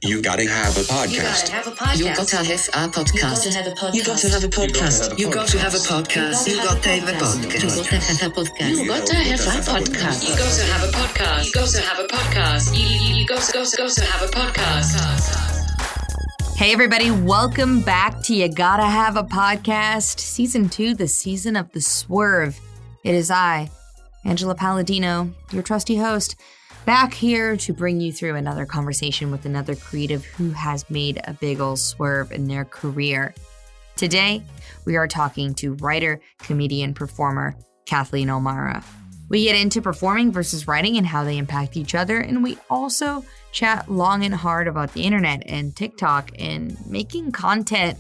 You gotta have a podcast. You gotta have a podcast. You gotta have a podcast. You gotta have a podcast. You gotta have a podcast. You gotta have a podcast. You gotta have a podcast. You gotta have a podcast. You gotta have a podcast. Hey everybody, welcome back to You Gotta Have a Podcast, Season 2, the season of the swerve. It is I, Angela Palladino, your trusty host, back here to bring you through another conversation with another creative who has made a big ol' swerve in their career. Today, we are talking to writer, comedian, performer, Kathleen O'Mara. We get into performing versus writing and how they impact each other, and we also chat long and hard about the internet and TikTok and making content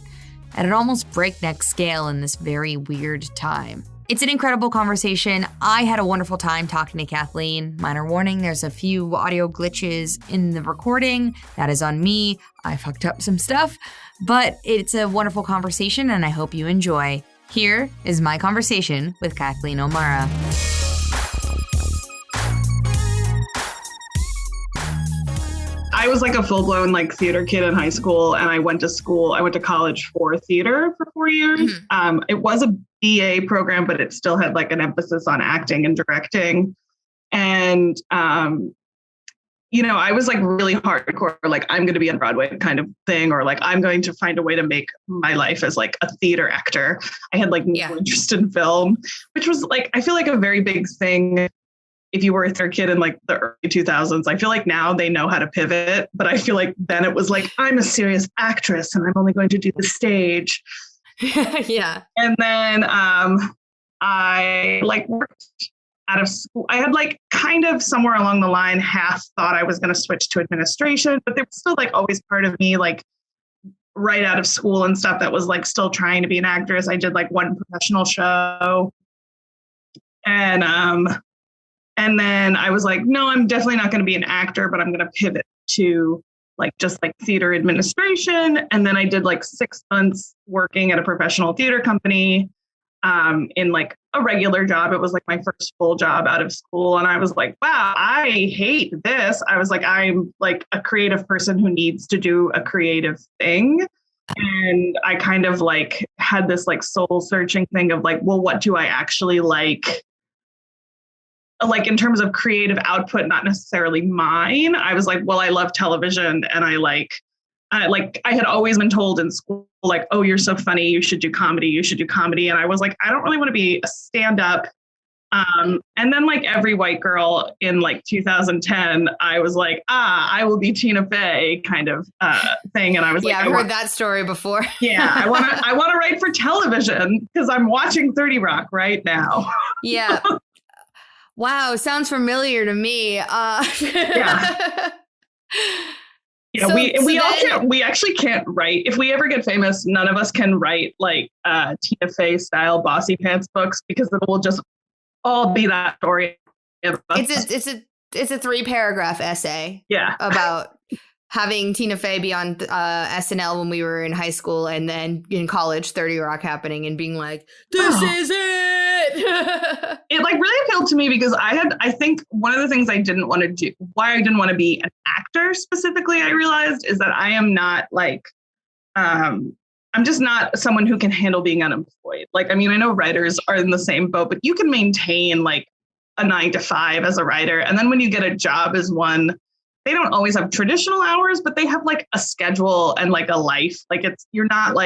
at an almost breakneck scale in this very weird time. It's an incredible conversation. I had a wonderful time talking to Kathleen. Minor warning, there's a few audio glitches in the recording. That is on me. I fucked up some stuff, but it's a wonderful conversation and I hope you enjoy. Here is my conversation with Kathleen O'Mara. I was like a full-blown theater kid in high school, and I went to college for theater for 4 years. Mm-hmm. It was a BA program, but it still had an emphasis on acting and directing. And, I was really hardcore, I'm going to be on Broadway kind of thing, or I'm going to find a way to make my life as a theater actor. I had no interest in film, which was I feel a very big thing. If you were a theater kid in the early 2000s, I feel now they know how to pivot, but I feel then it was I'm a serious actress and I'm only going to do the stage. Yeah. And then I worked out of school. I had kind of somewhere along the line half thought I was going to switch to administration, but there was still always part of me right out of school and stuff that was still trying to be an actress. I did one professional show. And then I was no, I'm definitely not going to be an actor, but I'm going to pivot to just theater administration. And then I did 6 months working at a professional theater company in a regular job. It was my first full job out of school. And I was wow, I hate this. I was I'm a creative person who needs to do a creative thing. And I kind of had this soul searching thing of well, what do I actually like in terms of creative output, not necessarily mine. I was well, I love television, and I had always been told in school, oh, you're so funny, you should do comedy. And I was I don't really want to be a stand-up. And then every white girl in 2010, I was I will be Tina Fey kind of thing. And I was I've heard that story before. Yeah, I want to write for television because I'm watching 30 Rock right now. Yeah. Wow, sounds familiar to me. Yeah. We actually can't write. If we ever get famous, none of us can write Tina Fey style bossy pants books because it will just all be that story. It's a 3-paragraph essay. Yeah. About having Tina Fey be on SNL when we were in high school, and then in college, 30 Rock happening, and being this is it. It really appealed to me because I think one of the things I didn't want to do, why I didn't want to be an actor specifically, I realized is that I am not I'm just not someone who can handle being unemployed. I know writers are in the same boat, but you can maintain a 9-to-5 as a writer. And then when you get a job as one, they don't always have traditional hours, but they have a schedule and a life. You're not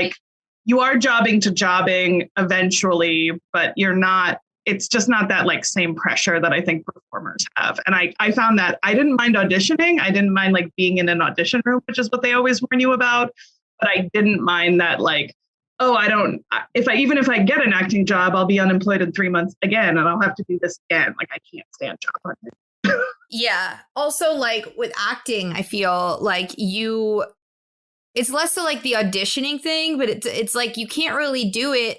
you are jobbing to jobbing eventually, but you're not, it's just not that same pressure that I think performers have. And I found that I didn't mind auditioning. I didn't mind being in an audition room, which is what they always warn you about. But I didn't mind that even if I get an acting job, I'll be unemployed in 3 months again, and I'll have to do this again. I can't stand job hunting. Yeah. Also, with acting, I feel it's less so the auditioning thing, but it's you can't really do it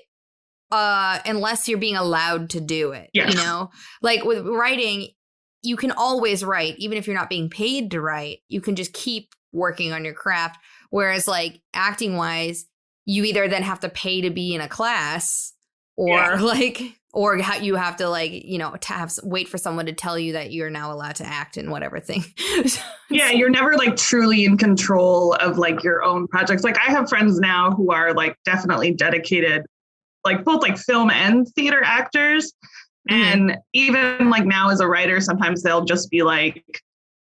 unless you're being allowed to do it. Yes. With writing, you can always write, even if you're not being paid to write. You can just keep working on your craft. Whereas acting wise, you either then have to pay to be in a class or Or how you have to like, wait for someone to tell you that you're now allowed to act in whatever thing. Yeah, you're never like truly in control of like your own projects. Like I have friends now who are like definitely dedicated, like both like film and theater actors. And even like now as a writer, sometimes they'll just be like,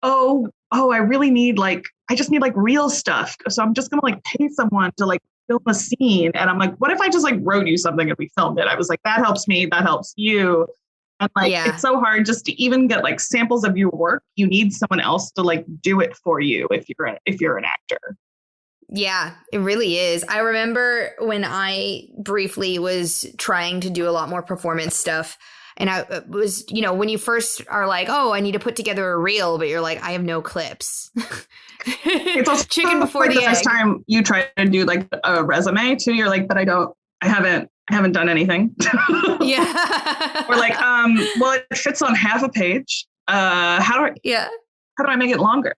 oh, I really need I just need like real stuff. So I'm just going to like pay someone to like film a scene. And I'm like, what if I just like wrote you something and we filmed it? I was like, that helps me. That helps you. And like, it's so hard just to even get like samples of your work. You need someone else to like do it for you if you're an actor. Yeah, it really is. I remember when I briefly was trying to do a lot more performance stuff. And I was, when you first are like, oh, I need to put together a reel, but you're like, I have no clips. It's also chicken before like the egg. First time you try to do like a resume too, you're like, but I haven't done anything. Yeah. Or like, well, it fits on half a page. How do I make it longer?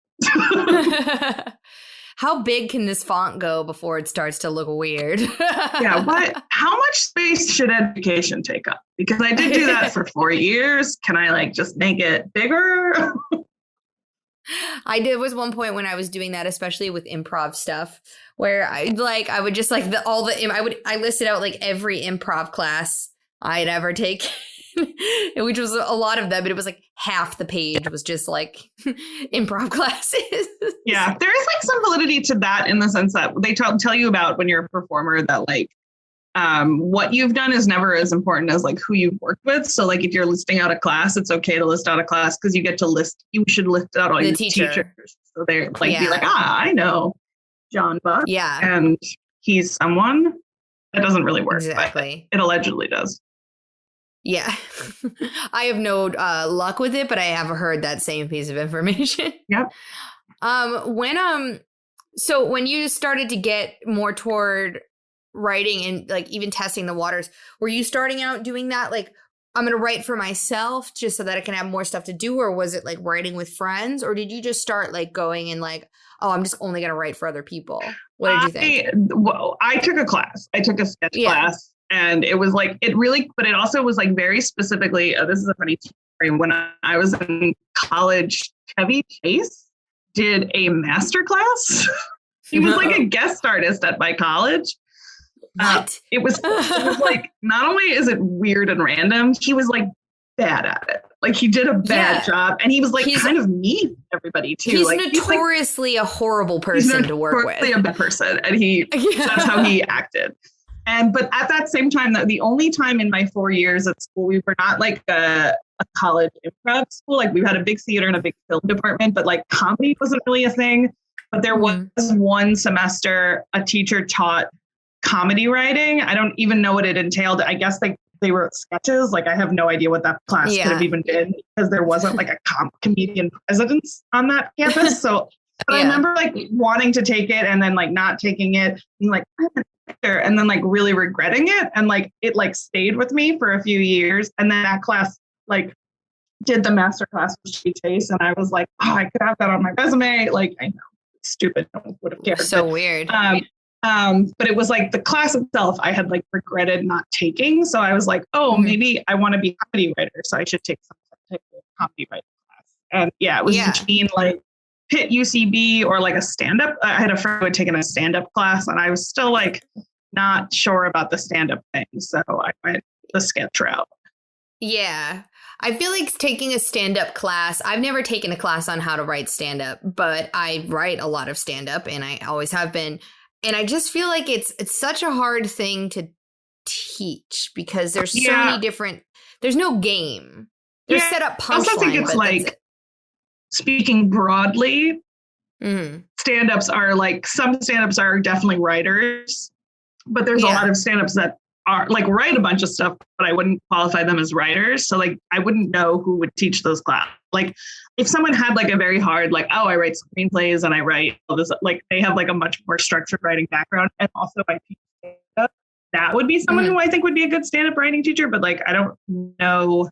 How big can this font go before it starts to look weird? Yeah. How much space should education take up? Because I did do that for 4 years. Can I like just make it bigger? I did was one point when I was doing that, especially with improv stuff, where I would just like I listed out like every improv class I'd ever taken, which was a lot of them, but it was like half the page was just like improv classes. Yeah, there is like some validity to that in the sense that they tell you about when you're a performer that like what you've done is never as important as like who you've worked with. So like if you're listing out a class, it's okay to list out a class because you should list out all your teachers. So they're like, be like, I know John Buck. Yeah. And he's someone. That doesn't really work. Exactly. It allegedly does. Yeah. I have no luck with it, but I have heard that same piece of information. Yep. So when you started to get more toward writing and like even testing the waters, were you starting out doing that like I'm going to write for myself just so that I can have more stuff to do, or was it like writing with friends, or did you just start like going and like, oh, I'm just only going to write for other people? What did you think? I took a class. I took a sketch class, and it was like but it also was like very specifically. This is a funny story. When I was in college, Chevy Chase did a master class. He was like a guest artist at my college. What? It was like, not only is it weird and random, he was like bad at it. Like he did a bad job, and he was like kind of mean to everybody too. He's like notoriously a horrible person to work with. A bad person, and that's how he acted. But at that same time, the only time in my 4 years at school, we were not like a college improv school. Like we had a big theater and a big film department, but like comedy wasn't really a thing. But there was one semester a teacher taught comedy writing. I don't even know what it entailed. I guess they wrote sketches. Like I have no idea what that class could have even been, because there wasn't like a comedian presence on that campus. So but I remember like wanting to take it and then like not taking it and like I'm an actor, and then like really regretting it, and like it like stayed with me for a few years. And then that class like did the master class with Chevy Chase, and I was like, oh, I could have that on my resume. Like I know it's stupid, no one would have cared. So weird. But it was like the class itself I had like regretted not taking. So I was like, oh, maybe I want to be a comedy writer, so I should take some type of comedy writing class. And it was between like Pitt UCB or like a stand-up. I had a friend who had taken a stand-up class, and I was still like not sure about the stand-up thing. So I went the sketch route. Yeah. I feel like taking a stand-up class, I've never taken a class on how to write stand-up, but I write a lot of stand-up, and I always have been. And I just feel like it's such a hard thing to teach because there's so many different, there's no game. There's set up punchlines. I also think it's like, speaking broadly, stand-ups are like, some stand-ups are definitely writers, but there's a lot of stand-ups that are like write a bunch of stuff, but I wouldn't qualify them as writers. So like, I wouldn't know who would teach those classes. Like if someone had like a very hard, like, oh, I write screenplays and I write all this, like they have like a much more structured writing background. And also I teach stand-up, that would be someone who I think would be a good stand-up writing teacher. But like, I don't know.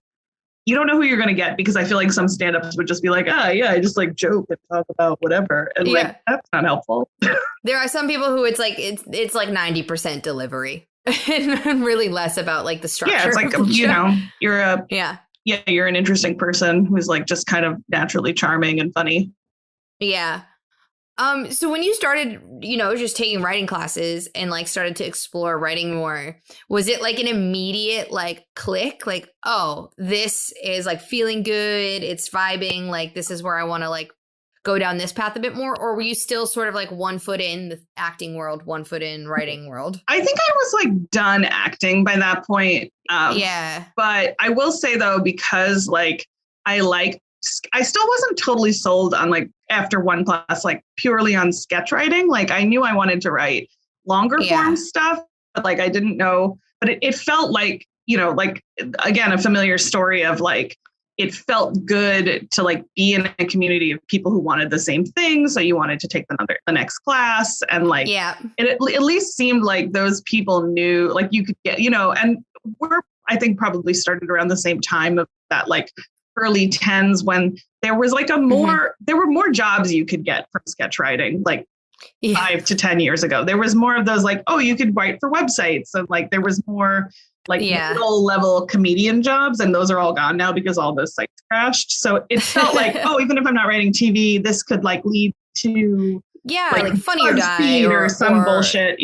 You don't know who you're going to get, because I feel like some stand-ups would just be like, oh yeah, I just like joke and talk about whatever. And like, that's not helpful. There are some people who it's like 90% delivery. And really less about like the structure. Yeah, it's like, you're an interesting person who's like just kind of naturally charming and funny. Yeah. So when you started, just taking writing classes and like started to explore writing more, was it like an immediate like click? Like, oh, this is like feeling good. It's vibing. Like, this is where I want to like go down this path a bit more? Or were you still sort of like 1 foot in the acting world, 1 foot in writing world? I think I was like done acting by that point. Yeah. But I will say though, because like I still wasn't totally sold on like after 1 class, like purely on sketch writing. Like I knew I wanted to write longer form stuff, but like I didn't know, but it felt like, like again, a familiar story of like, it felt good to like be in a community of people who wanted the same thing. So you wanted to take the next class, and like, it at least seemed like those people knew like you could get, and we're, I think probably started around the same time of that, like early 10s when there was like there were more jobs you could get from sketch writing, like 5 to 10 years ago. There was more of those like, oh, you could write for websites. And like, there was more like middle level comedian jobs. And those are all gone now because all those sites crashed. So it felt like, oh, even if I'm not writing TV, this could like lead to like Funny or Die or some bullshit,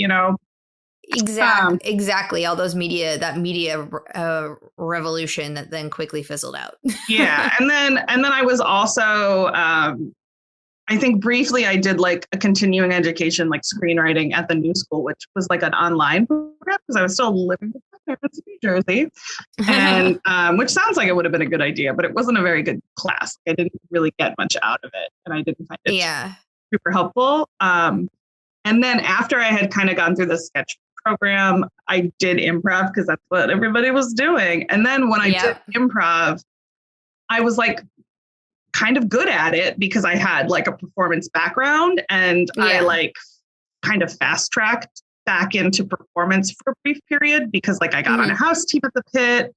Exactly. All those media revolution that then quickly fizzled out. Yeah. And then I was also, I think briefly I did like a continuing education, like screenwriting at the New School, which was like an online program because I was still living with my parents in New Jersey. And which sounds like it would have been a good idea, but it wasn't a very good class. I didn't really get much out of it, and I didn't find it super helpful. And then after I had kind of gone through the sketch program, I did improv because that's what everybody was doing. And then when I did improv, I was like kind of good at it because I had like a performance background, and I like kind of fast tracked back into performance for a brief period because like I got on a house team at the Pit,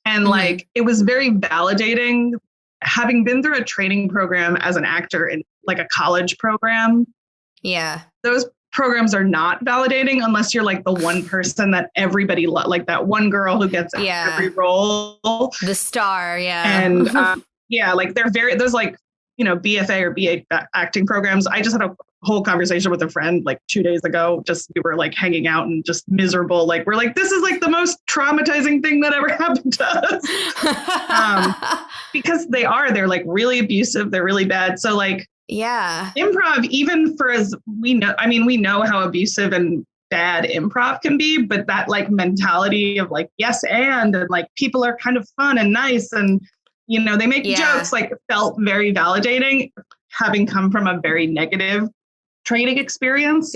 and like it was very validating having been through a training program as an actor in like a college program. Yeah. Those programs are not validating unless you're like the one person that everybody like that one girl who gets every role. The star. Yeah. And like there's like, BFA or BA acting programs. I just had a whole conversation with a friend like 2 days ago. We were like hanging out and just miserable. Like, we're like, this is like the most traumatizing thing that ever happened to us. Because they're like really abusive. They're really bad. So like, improv, even for as we know how abusive and bad improv can be, but that like mentality of like, yes, and like people are kind of fun and nice and, they make jokes, like felt very validating having come from a very negative training experience.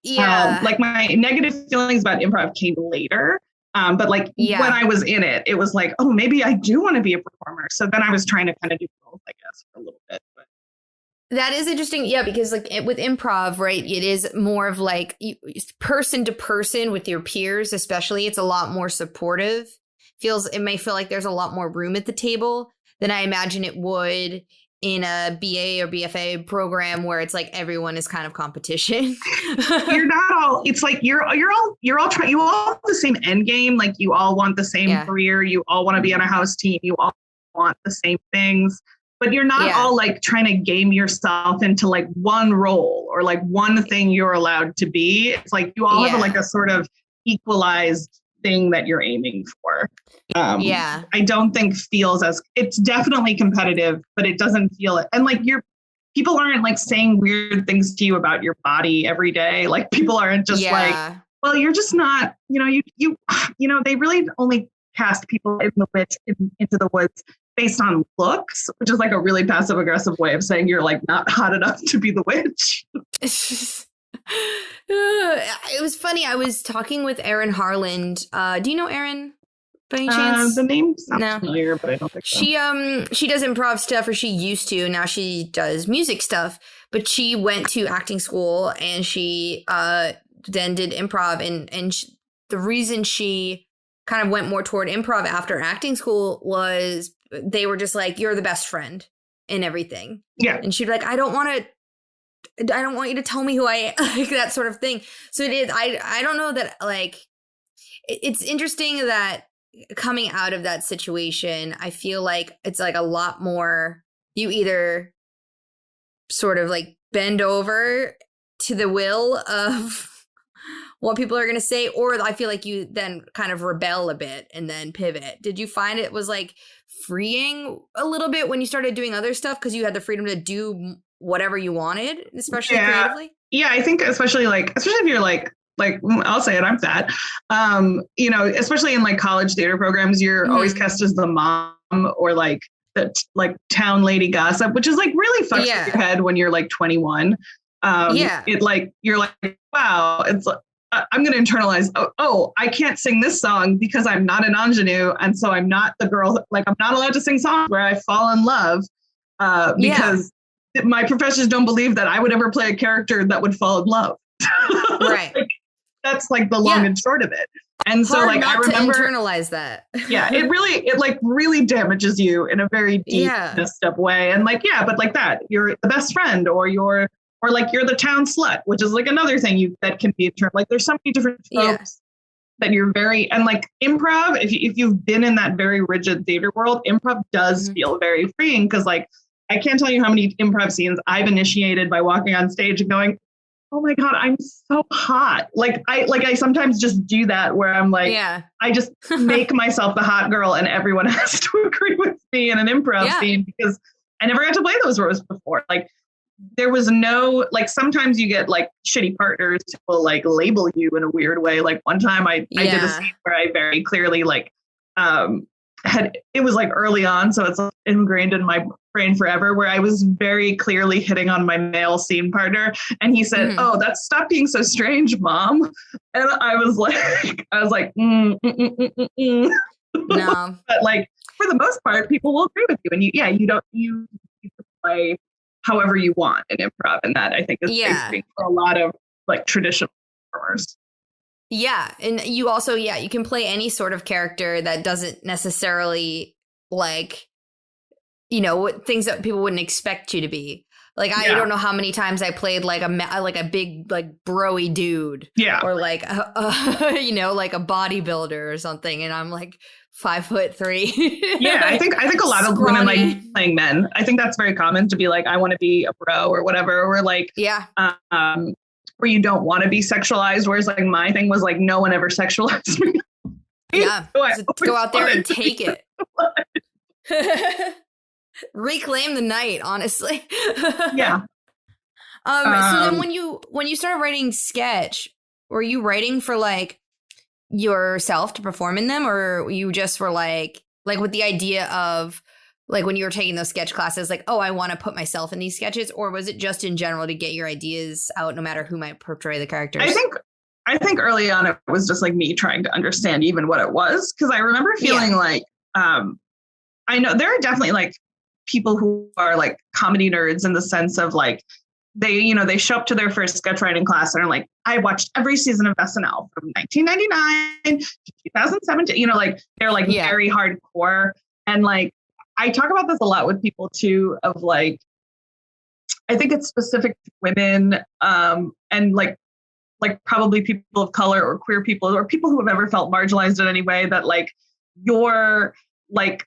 Like my negative feelings about improv came later. But like when I was in it, it was like, oh, maybe I do want to be a performer. So then I was trying to kind of do both, I guess, for a little bit. But. That is interesting. Yeah, because like with improv, right, it is more of like person to person with your peers, especially. It's a lot more supportive. It may feel like there's a lot more room at the table than I imagine it would in a BA or BFA program where it's like everyone is kind of competition. You're not all. It's like you all have the same end game. Like you all want the same career. You all want to be on a house team. You all want the same things. But you're not all like trying to game yourself into like one role or like one thing you're allowed to be. It's like you all have like a sort of equalized thing that you're aiming for. I don't think it's definitely competitive, but it doesn't feel it. And like people aren't like saying weird things to you about your body every day. Like people aren't just like, well, you're just not, they really only cast people into the woods based on looks, which is like a really passive aggressive way of saying you're like not hot enough to be the witch. It was funny. I was talking with Erin Harland. Do you know Erin by any chance? The name sounds familiar, but I don't think so. She does improv stuff, or she used to. Now she does music stuff, but she went to acting school and she then did improv. And the reason she kind of went more toward improv after acting school was they were just like, you're the best friend in everything. Yeah. And she'd be like, I don't want you to tell me who I am, like that sort of thing. So it is, I don't know that like, it's interesting that coming out of that situation, I feel like it's like a lot more, you either sort of like bend over to the will of what people are going to say, or I feel like you then kind of rebel a bit and then pivot. Did you find it was like freeing a little bit when you started doing other stuff because you had the freedom to do whatever you wanted, especially creatively? Yeah, I think especially if you're like I'll say it, I'm fat. Especially in like college theater programs, you're always cast as the mom or like the like town lady gossip, which is like really fucks with your head when you're like 21. It like you're like, wow, it's like, I'm going to internalize, I can't sing this song because I'm not an ingenue. And so I'm not the girl, like I'm not allowed to sing songs where I fall in love because my professors don't believe that I would ever play a character that would fall in love. Right. Like, that's like the long and short of it. And so like, I remember to internalize that. It really damages you in a very deep, messed up way. And like, but like that, you're the best friend or you're the town slut, which is like another thing that can be a term. Like there's so many different tropes that you're and like improv, if you've been in that very rigid theater world, improv does feel very freeing. Cause like, I can't tell you how many improv scenes I've initiated by walking on stage and going, oh my God, I'm so hot. I sometimes just do that where I'm like, I just make myself the hot girl and everyone has to agree with me in an improv scene because I never got to play those roles before. Like there was no, like sometimes you get like shitty partners who will like label you in a weird way. Like one time I did a scene where I very clearly like, it was like early on. So it's ingrained in my brain forever where I was very clearly hitting on my male scene partner. And he said, oh, that's stop being so strange, mom. And I was like, no, but like, for the most part, people will agree with you. And you play however you want in improv. And that I think is big for a lot of like traditional performers. Yeah. And you also, you can play any sort of character that doesn't necessarily like, things that people wouldn't expect you to be. Like, I don't know how many times I played like a big, like broy dude. Yeah. Or like, like a bodybuilder or something. And I'm like 5'3". I think a lot of women like playing men. I think that's very common to be like, I want to be a bro or whatever. Or like, where you don't want to be sexualized. Whereas like my thing was like, no one ever sexualized me. Yeah. So go out there and take it. Reclaim the night, honestly. Yeah. So then when you started writing sketch, were you writing for like yourself to perform in them, or you just were like with the idea of like when you were taking those sketch classes, like, oh, I want to put myself in these sketches, or was it just in general to get your ideas out, no matter who might portray the characters? I think early on it was just like me trying to understand even what it was, because I remember feeling like I know there are definitely like people who are like comedy nerds in the sense of like they show up to their first sketch writing class and are like, I watched every season of SNL from 1999 to 2017. Like they're like very hardcore. And like I talk about this a lot with people too, of like, I think it's specific to women and like probably people of color or queer people or people who have ever felt marginalized in any way, that like your like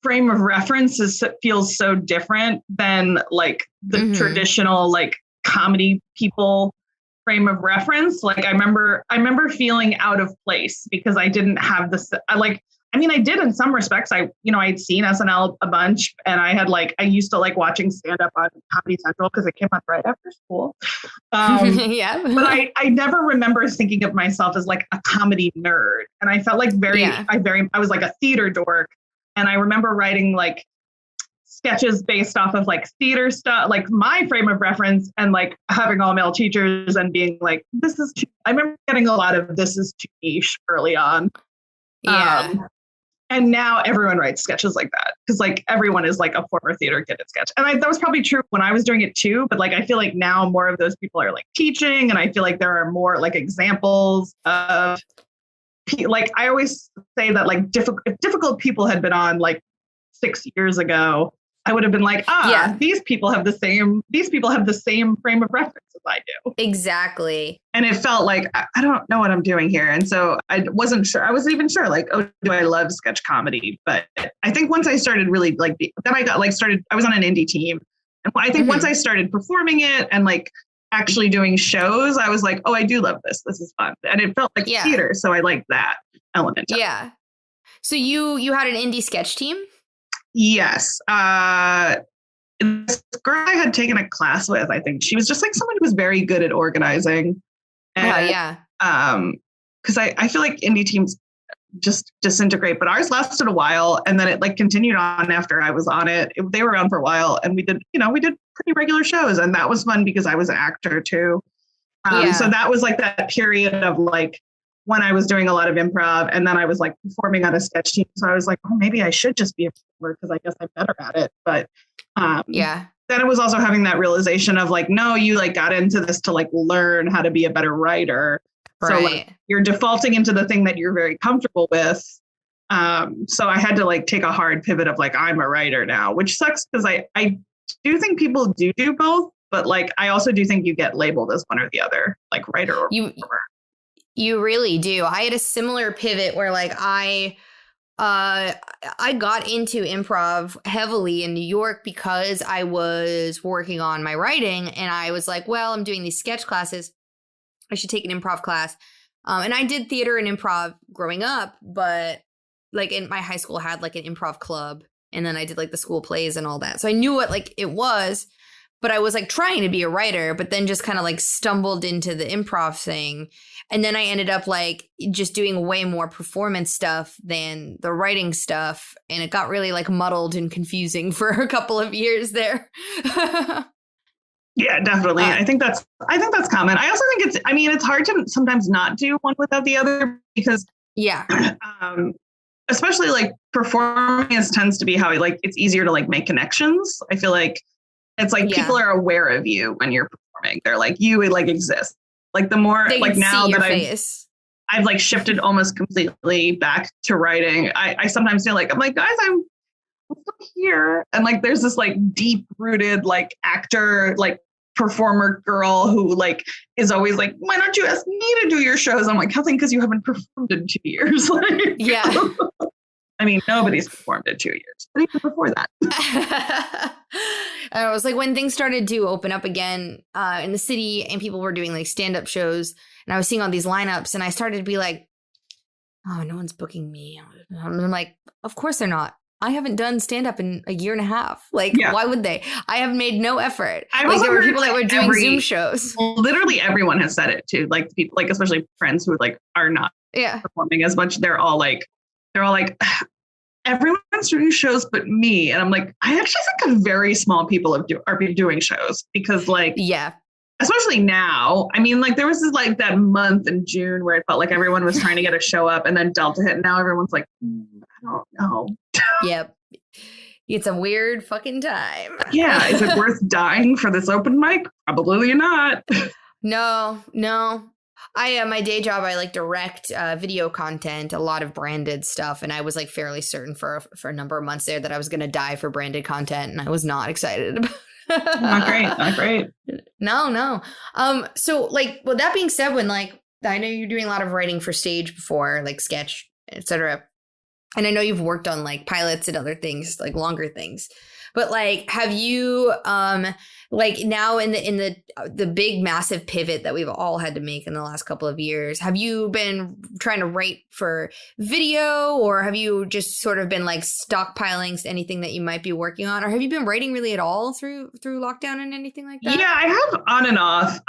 frame of reference feels so different than like the traditional like comedy people frame of reference. Like I remember feeling out of place because I didn't have this. I did in some respects. I'd seen SNL a bunch, and I used to like watching stand up on Comedy Central because it came on right after school. But I never remember thinking of myself as like a comedy nerd, and I felt like I was like a theater dork. And I remember writing like sketches based off of like theater stuff, like my frame of reference, and like having all male teachers and being like, I remember getting a lot of this is too niche early on. Yeah. And now everyone writes sketches like that because like everyone is like a former theater kid at sketch. And that was probably true when I was doing it too. But like I feel like now more of those people are like teaching, and I feel like there are more like examples of like I always say that like if difficult people had been on like 6 years ago, I would have been like, these people have the same frame of reference as I do. Exactly. And it felt like, I don't know what I'm doing here. And so I wasn't sure. I wasn't even sure, like, oh, do I love sketch comedy? But I think once I started really like, then I got like I was on an indie team. And I think once I started performing it and like actually doing shows, I was like, oh, I do love this. This is fun. And it felt like theater. So I liked that element. Yeah. So you had an indie sketch team? Yes. This girl I had taken a class with, I think she was just like someone who was very good at organizing. And, because I feel like indie teams just disintegrate, but ours lasted a while, and then it like continued on after I was on it. They were around for a while, and we did pretty regular shows, and that was fun because I was an actor too. So that was like that period of like when I was doing a lot of improv, and then I was like performing on a sketch team. So I was like, oh, maybe I should just be a performer because I guess I'm better at it. But then it was also having that realization of like, no, you like got into this to like learn how to be a better writer. Right. So like you're defaulting into the thing that you're very comfortable with. So I had to like take a hard pivot of like, I'm a writer now, which sucks because I do think people do both, but like I also do think you get labeled as one or the other, like writer or performer. You really do. I had a similar pivot where like I got into improv heavily in New York because I was working on my writing, and I was like, well, I'm doing these sketch classes. I should take an improv class. And I did theater and improv growing up, but like in my high school had like an improv club, and then I did like the school plays and all that. So I knew what like it was, but I was like trying to be a writer, but then just kind of like stumbled into the improv thing. And then I ended up like just doing way more performance stuff than the writing stuff. And it got really like muddled and confusing for a couple of years there. Yeah, definitely. I think that's common. I also think it's hard to sometimes not do one without the other because especially like performance tends to be how it's easier to like make connections. I feel like it's like people are aware of you when you're performing. They're like, you like exist. Like the more like now that I've like shifted almost completely back to writing, I sometimes feel like I'm like, guys, I'm still here. And like there's this like deep rooted like actor, like performer girl who like is always like, why don't you ask me to do your shows? I'm like, Kathleen, because you haven't performed in 2 years. Like, I mean, nobody's performed in 2 years, but even before that. And it was like when things started to open up again in the city and people were doing like stand-up shows, and I was seeing all these lineups, and I started to be like, oh, no one's booking me. I'm like, of course they're not. I haven't done stand-up in a year and a half. Like, why would they? I have made no effort. Like, there were people that were doing Zoom shows. Literally everyone has said it too. Like people, like especially friends who like are not performing as much. They're all like, everyone's doing shows but me. And I'm like, I actually think a very small people are doing shows because like, especially now. I mean, like there was this, like that month in June where it felt like everyone was trying to get a show up, and then Delta hit, and now everyone's like, I don't know. Yep. It's a weird fucking time. Yeah. Is it worth dying for this open mic? Probably not. No. My day job, I like direct video content, a lot of branded stuff. And I was like fairly certain for a number of months there that I was going to die for branded content. And I was not excited about it. Not great. No. So like, well, that being said, when like, I know you're doing a lot of writing for stage before, like sketch, etc. And I know you've worked on like pilots and other things, like longer things. But like, have you like now in the big massive pivot that we've all had to make in the last couple of years, have you been trying to write for video, or have you just sort of been like stockpiling anything that you might be working on, or have you been writing really at all through lockdown and anything like that? Yeah, I have on and off.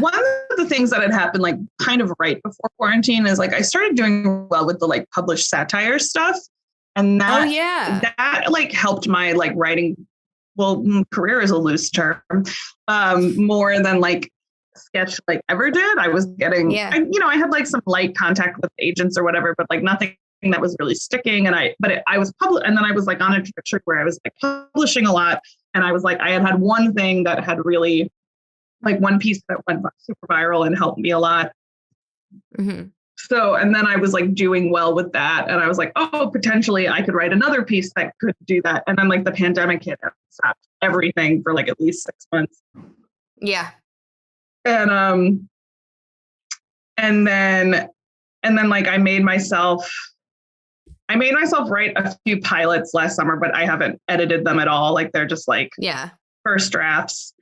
One of the things that had happened like kind of right before quarantine is like I started doing well with the like published satire stuff. And that like helped my like writing, career is a loose term, more than like sketch like ever did. I was getting, I had like some light contact with agents or whatever, but like nothing that was really sticking. And I was and then I was like on a trajectory where I was like publishing a lot. And I was like, I had one thing that had really like one piece that went super viral and helped me a lot. Mm-hmm. So, and then I was like doing well with that. And I was like, oh, potentially I could write another piece that could do that. And then like the pandemic hit and stopped everything for like at least 6 months. Yeah. And then like I made myself write a few pilots last summer, but I haven't edited them at all. Like they're just like first drafts.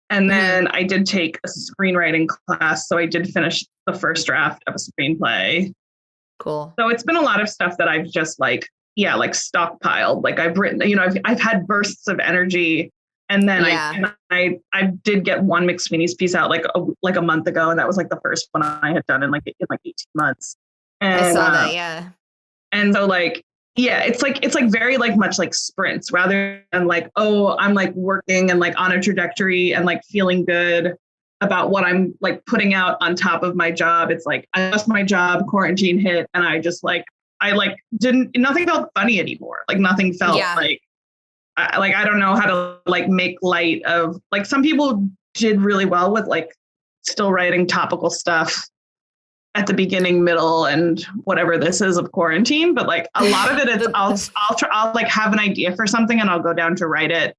And then I did take a screenwriting class. So I did finish the first draft of a screenplay. Cool. So it's been a lot of stuff that I've just like stockpiled. Like I've written, I've had bursts of energy. And then I did get one McSweeney's piece out like a month ago. And that was like the first one I had done in like 18 months. And I saw that. Yeah. And so like, yeah, it's like very like much like sprints rather than like, oh, I'm like working and like on a trajectory and like feeling good about what I'm like putting out on top of my job. It's like I lost my job, quarantine hit, and I just like nothing felt funny anymore. Like nothing felt like I don't know how to like make light of like some people did really well with like still writing topical stuff at the beginning, middle, and whatever this is of quarantine. But like a lot of it is I'll like have an idea for something and I'll go down to write it.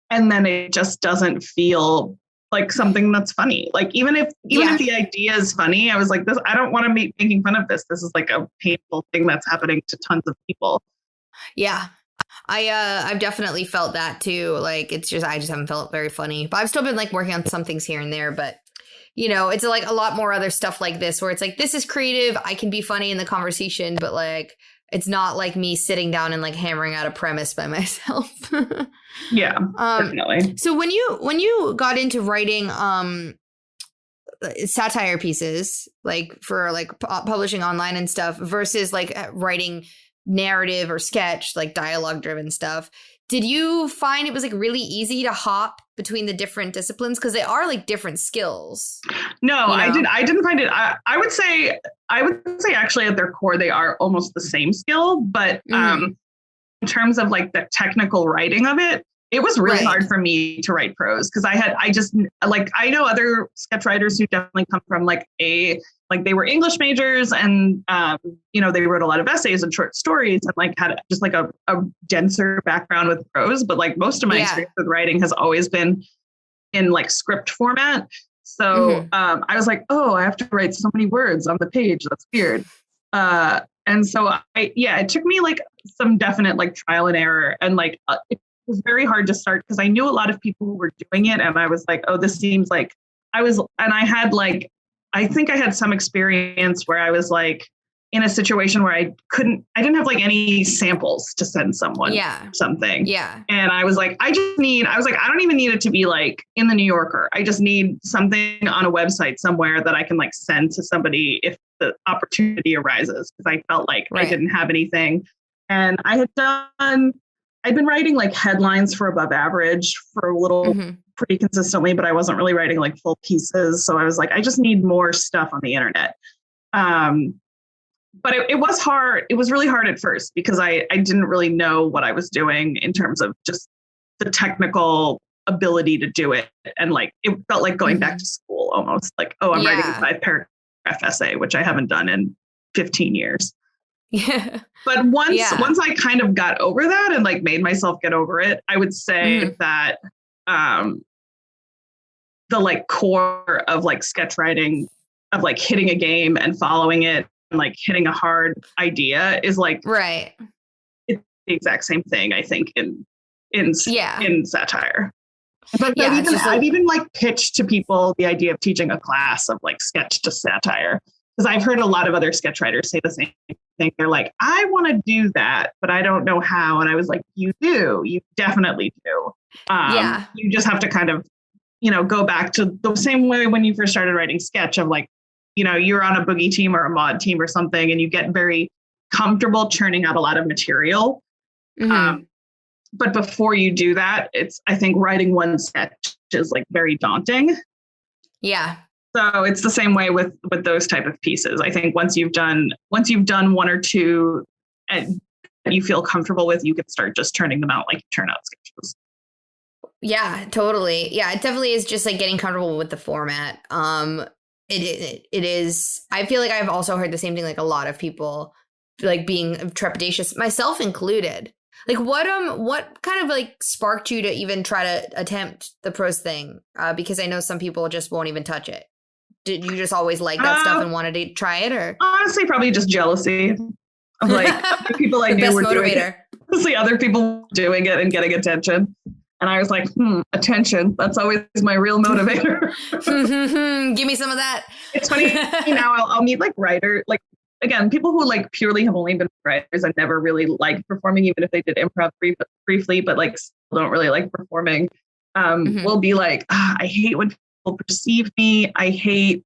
And then it just doesn't feel like something that's funny. Like even if the idea is funny, I was like, this, I don't want to be making fun of this. This is like a painful thing that's happening to tons of people. Yeah. I've definitely felt that too. Like I just haven't felt very funny, but I've still been like working on some things here and there, but it's like a lot more other stuff like this where it's like, this is creative. I can be funny in the conversation, but like, it's not like me sitting down and like hammering out a premise by myself. Yeah, definitely. So when you got into writing satire pieces, like for like publishing online and stuff versus like writing narrative or sketch, like dialogue driven stuff, did you find it was like really easy to hop between the different disciplines? Because they are like different skills. No, I didn't find it. I would say actually at their core, they are almost the same skill. But in terms of like the technical writing of it, it was really hard for me to write prose because I know other sketch writers who definitely come from they were English majors and, they wrote a lot of essays and short stories and like had just like a denser background with prose. But like most of my experience with writing has always been in like script format. So I was like, oh, I have to write so many words on the page. That's weird. And so it took me like some definite like trial and error. And like, it was very hard to start because I knew a lot of people who were doing it. And I was like, oh, this seems like I think I had some experience where I was like in a situation where I didn't have like any samples to send someone something. Yeah. And I was like, I don't even need it to be like in the New Yorker. I just need something on a website somewhere that I can like send to somebody if the opportunity arises. Because I felt like I didn't have anything. And I'd been writing like headlines for Above Average for a little pretty consistently, but I wasn't really writing like full pieces. So I was like, I just need more stuff on the internet. But it was hard. It was really hard at first because I didn't really know what I was doing in terms of just the technical ability to do it. And like, it felt like going back to school almost like, oh, I'm writing a 5-paragraph essay, which I haven't done in 15 years. Yeah. But once I kind of got over that and like made myself get over it, I would say that the like core of like sketch writing of like hitting a game and following it and like hitting a hard idea is like it's the exact same thing I think in satire. But I've even like pitched to people the idea of teaching a class of like sketch to satire. Because I've heard a lot of other sketch writers say the same thing. They're like, I want to do that, but I don't know how. And I was like, you do. You definitely do. You just have to kind of, go back to the same way when you first started writing sketch of like, you're on a boogie team or a mod team or something, and you get very comfortable churning out a lot of material. But before you do that, I think writing one sketch is like very daunting. Yeah. So it's the same way with those type of pieces. I think once you've done one or two and you feel comfortable with, you can start just turning them out like you turn out sketches. Yeah, totally. Yeah, it definitely is just like getting comfortable with the format. It is. I feel like I've also heard the same thing, like a lot of people like being trepidatious, myself included. Like what kind of like sparked you to even try to attempt the prose thing? Because I know some people just won't even touch it. Did you just always like that stuff and wanted to try it, or honestly probably just jealousy of like other people I knew were doing it. See other people doing it and getting attention. And I was like, attention. That's always my real motivator. Give me some of that. It's funny, I'll meet like writer, like again, people who like purely have only been writers and never really liked performing, even if they did improv briefly, but like still don't really like performing, will be like, I hate when people perceive me. I hate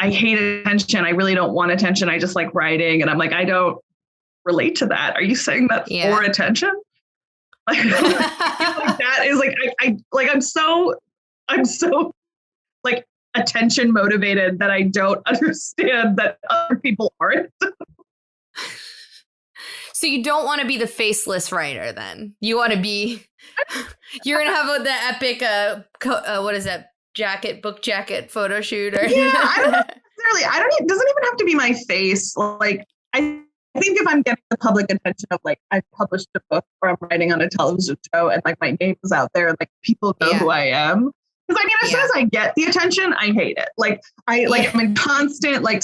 attention. I really don't want attention. I just like writing. And I'm like, I don't relate to that. Are you saying that for attention? Like, like that is like, I'm so like attention motivated that I don't understand that other people aren't. So you don't want to be the faceless writer then? You want to be, you're going to have the epic, what is that? Book jacket photo shoot? Or yeah, I don't necessarily, it doesn't even have to be my face. Like, I think if I'm getting the public attention of like, I've published a book or I'm writing on a television show and like my name is out there and like people know who I am. Because I mean, as soon as I get the attention, I hate it. Like I'm in constant like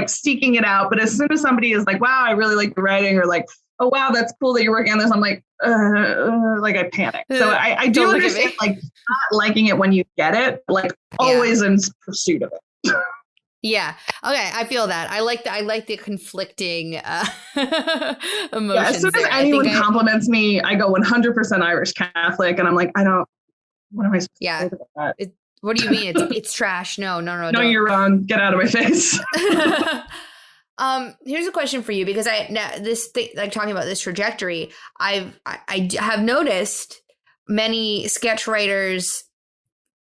seeking it out. But as soon as somebody is like, wow, I really like your writing, or like, oh wow, that's cool that you're working on this, I'm like I panic. So I do understand like not liking it when you get it, like always in pursuit of it. Yeah. Okay. I feel that. I like the conflicting emotions. Yeah, as soon as anyone compliments me, I go 100% Irish Catholic, and I'm like, what am I supposed to say about that? What do you mean? It's trash. No. No, don't. You're wrong. Get out of my face. Here's a question for you, because like talking about this trajectory, I have noticed many sketch writers,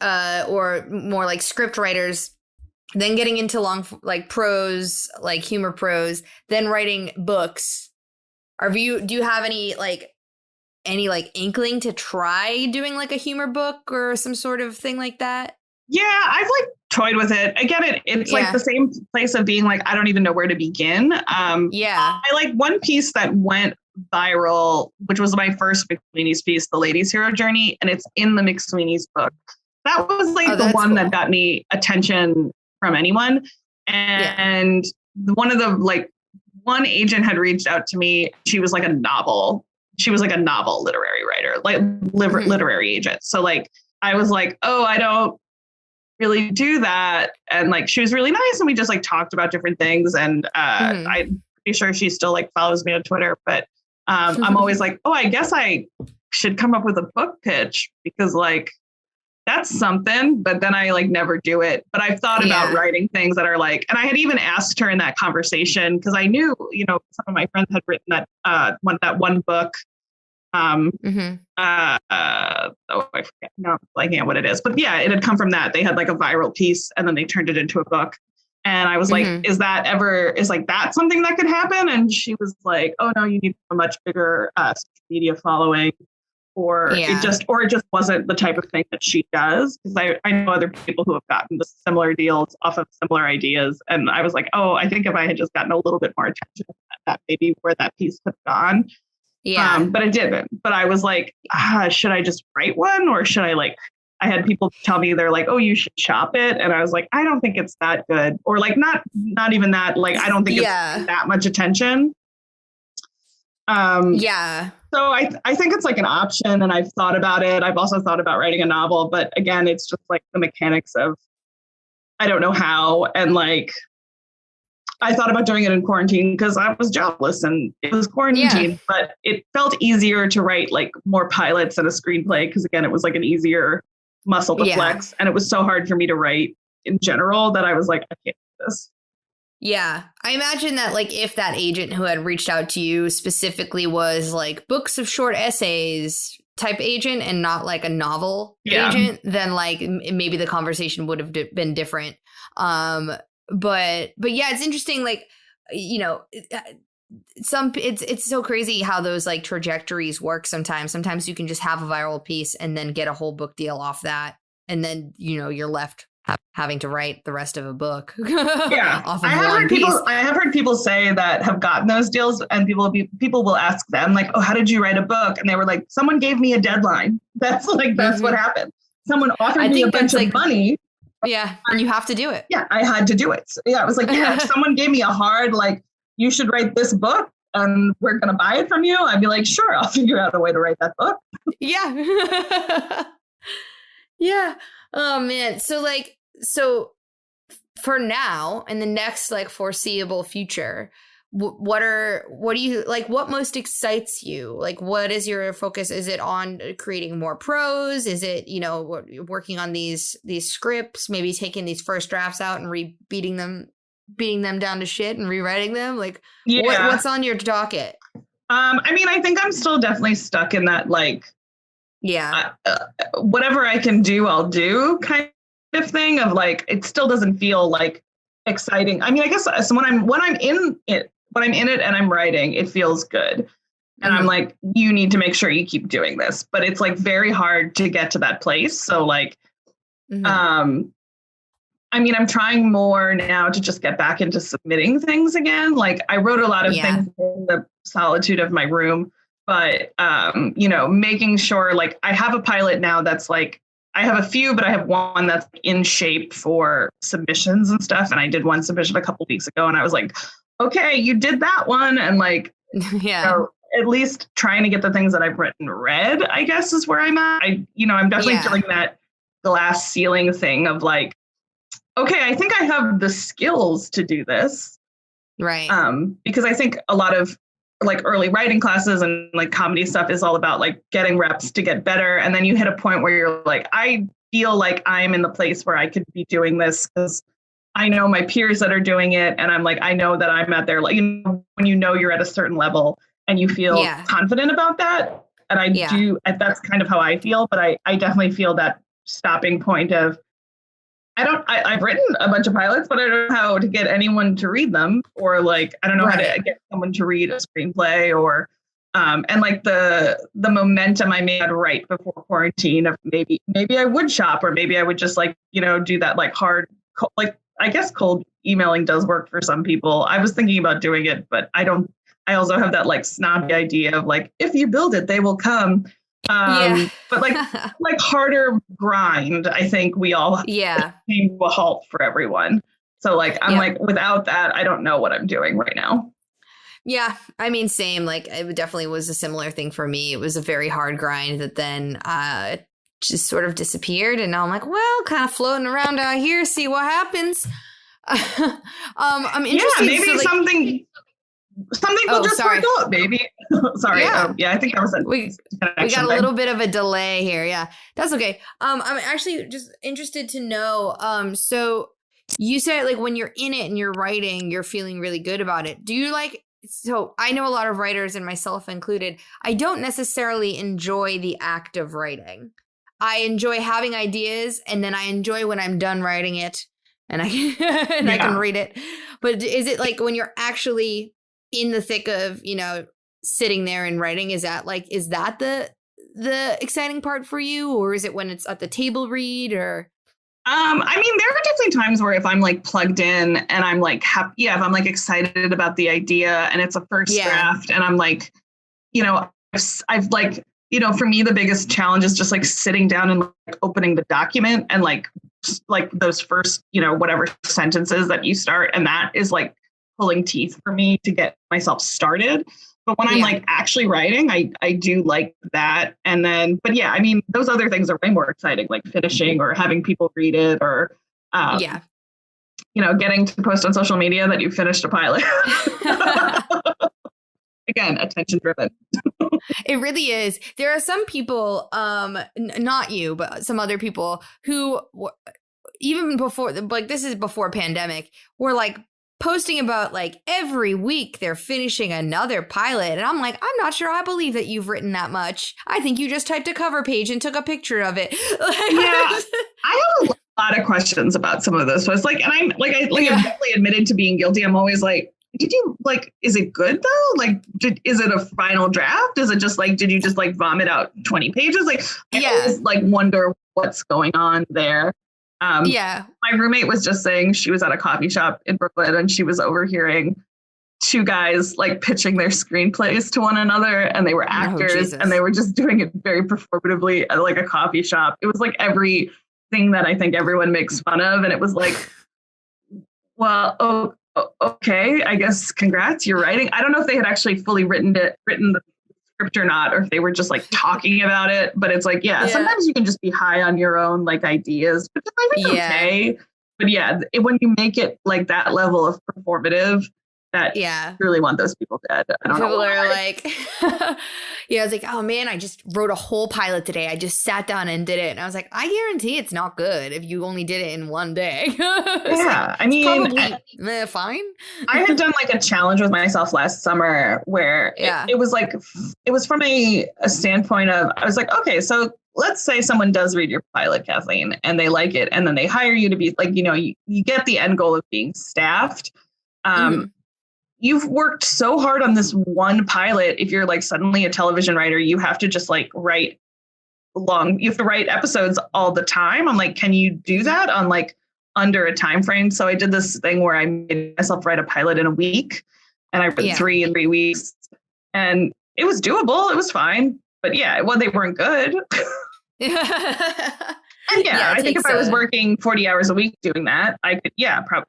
or more like script writers, then getting into long like prose, like humor prose, then writing books. Do you have any inkling to try doing like a humor book or some sort of thing like that? Yeah, I've like toyed with it. Again, it's like the same place of being like, I don't even know where to begin. I like one piece that went viral, which was my first McSweeney's piece, The Lady's Hero Journey, and it's in the McSweeney's book. That was like the one that got me attention from anyone. And one agent had reached out to me. She was like a novel literary writer, like literary agent. So like, I was like, oh, I don't really do that. And like, she was really nice. And we just like talked about different things. And I'm pretty sure she still like follows me on Twitter, but I'm always like, oh, I guess I should come up with a book pitch, because like, that's something, but then I like never do it. But I've thought about writing things that are like, and I had even asked her in that conversation, because I knew, some of my friends had written that one book. I forget. No, I'm blanking on what it is. But yeah, it had come from that. They had like a viral piece and then they turned it into a book. And I was like, is that something that could happen? And she was like, oh no, you need a much bigger social media following. Or it just wasn't the type of thing that she does. Because I know other people who have gotten the similar deals off of similar ideas. And I was like, oh, I think if I had just gotten a little bit more attention, that maybe where that piece could have gone. Yeah. But it didn't. But I was like, should I just write one? Or should I I had people tell me, they're like, oh, you should shop it. And I was like, I don't think it's that good. Or like, not even that, like, I don't think it's that much attention. So I think it's like an option, and I've thought about it. I've also thought about writing a novel, but again, it's just like the mechanics of, I don't know how. And like, I thought about doing it in quarantine because I was jobless and it was quarantine, but it felt easier to write like more pilots and a screenplay. Cause again, it was like an easier muscle to flex. And it was so hard for me to write in general that I was like, I can't do this. Yeah. I imagine that like if that agent who had reached out to you specifically was like books of short essays type agent and not like a novel agent, then like maybe the conversation would have been different. But yeah, it's interesting. Like, it's so crazy how those like trajectories work. Sometimes you can just have a viral piece and then get a whole book deal off that. And then, you're left having to write the rest of a book. Yeah, off of I have heard people say that have gotten those deals, and people will ask them like, "Oh, how did you write a book?" And they were like, "Someone gave me a deadline." That's what happened. Someone offered me a bunch of money. Yeah, and you have to do it. Yeah, I had to do it. So, yeah, it was like, if someone gave me a hard, like, you should write this book and we're going to buy it from you, I'd be like, sure, I'll figure out a way to write that book. Yeah. Yeah. Oh, man. So for now, in the next, like, foreseeable future, what do you like? What most excites you? Like, what is your focus? Is it on creating more prose? Is it, working on these scripts, maybe taking these first drafts out and beating them down to shit and rewriting them? Like, what's on your docket? I mean, I think I'm still definitely stuck in that, like, whatever I can do, I'll do kind of thing of like, it still doesn't feel like exciting. I mean, I guess when I'm in it and I'm writing, it feels good. And I'm like, you need to make sure you keep doing this, but it's like very hard to get to that place. So like, I mean, I'm trying more now to just get back into submitting things again. Like, I wrote a lot of things in the solitude of my room, but, making sure, like, I have a pilot now that's like, I have a few, but I have one that's in shape for submissions and stuff. And I did one submission a couple weeks ago and I was like, okay, you did that one. And like, at least trying to get the things that I've written read, I guess, is where I'm at. I'm definitely feeling that glass ceiling thing of like, okay, I think I have the skills to do this. Right. Because I think a lot of like early writing classes and like comedy stuff is all about like getting reps to get better. And then you hit a point where you're like, I feel like I'm in the place where I could be doing this because I know my peers that are doing it. And I'm like, I know that I'm at their, like, when you're at a certain level and you feel confident about that. And that's kind of how I feel. But I definitely feel that stopping point of, I've written a bunch of pilots, but I don't know how to get anyone to read them, or like, I don't know how to get someone to read a screenplay, or, and like the momentum I made right before quarantine of maybe I would shop, or maybe I would just like, do that like hard, like, I guess cold emailing does work for some people. I was thinking about doing it, but I also have that like snobby idea of like, if you build it, they will come. But like harder grind, I think we all came to a halt for everyone. So like, I'm like, without that, I don't know what I'm doing right now. Yeah. I mean, same, like it definitely was a similar thing for me. It was a very hard grind that then just sort of disappeared. And now I'm like, well, kind of floating around out here, see what happens. I'm interested. Yeah, maybe something will just work out, baby. Sorry. Yeah. I think that was we got a little bit of a delay here. Yeah, that's okay. I'm actually just interested to know. So you said like when you're in it and you're writing, you're feeling really good about it. Do you like? So I know a lot of writers, and myself included, I don't necessarily enjoy the act of writing. I enjoy having ideas, and then I enjoy when I'm done writing it and I can read it. But is it like when you're actually in the thick of, sitting there and writing, is that the exciting part for you, or is it when it's at the table read? Or I mean, there are definitely times where if I'm like plugged in and I'm like happy, if I'm like excited about the idea and it's a first draft and I'm like, I've like, for me, the biggest challenge is just like sitting down and like opening the document and like those first, whatever sentences that you start. And that is like pulling teeth for me to get myself started. But when I'm like actually writing, I do like that. And then, but yeah, I mean, those other things are way more exciting, like finishing or having people read it, or, getting to post on social media that you finished a pilot. Again, attention driven. It really is. There are some people, not you, but some other people who even before, like this is before pandemic, were like posting about like every week they're finishing another pilot. And I'm like, I'm not sure I believe that you've written that much. I think you just typed a cover page and took a picture of it. I have a lot of questions about some of this. So it's like, and I'm like, I've definitely admitted to being guilty. I'm always like, did you like, is it good though? Like, is it a final draft? Is it just like, did you just like vomit out 20 pages? Like, I always like wonder what's going on there. My roommate was just saying she was at a coffee shop in Brooklyn and she was overhearing two guys like pitching their screenplays to one another, and they were actors and they were just doing it very performatively at like a coffee shop. It was like everything that I think everyone makes fun of. And it was like, well, okay, I guess congrats, you're writing. I don't know if they had actually fully written the script or not, or if they were just like talking about it. But it's like, sometimes you can just be high on your own like ideas, which is I think okay. But when you make it like that level of performative, that really want those people dead. I don't know. People are like, I was like, oh man, I just wrote a whole pilot today. I just sat down and did it. And I was like, I guarantee it's not good if you only did it in one day. I mean, probably fine. I had done like a challenge with myself last summer where it was like, it was from a standpoint of, I was like, okay, so let's say someone does read your pilot, Kathleen, and they like it. And then they hire you to be like, you get the end goal of being staffed. You've worked so hard on this one pilot. If you're like suddenly a television writer, you have to just like you have to write episodes all the time. I'm like, can you do that on like under a time frame? So I did this thing where I made myself write a pilot in a week, and I wrote 3 in 3 weeks, and it was doable. It was fine, but they weren't good. And I think if I was working 40 hours a week doing that, I could,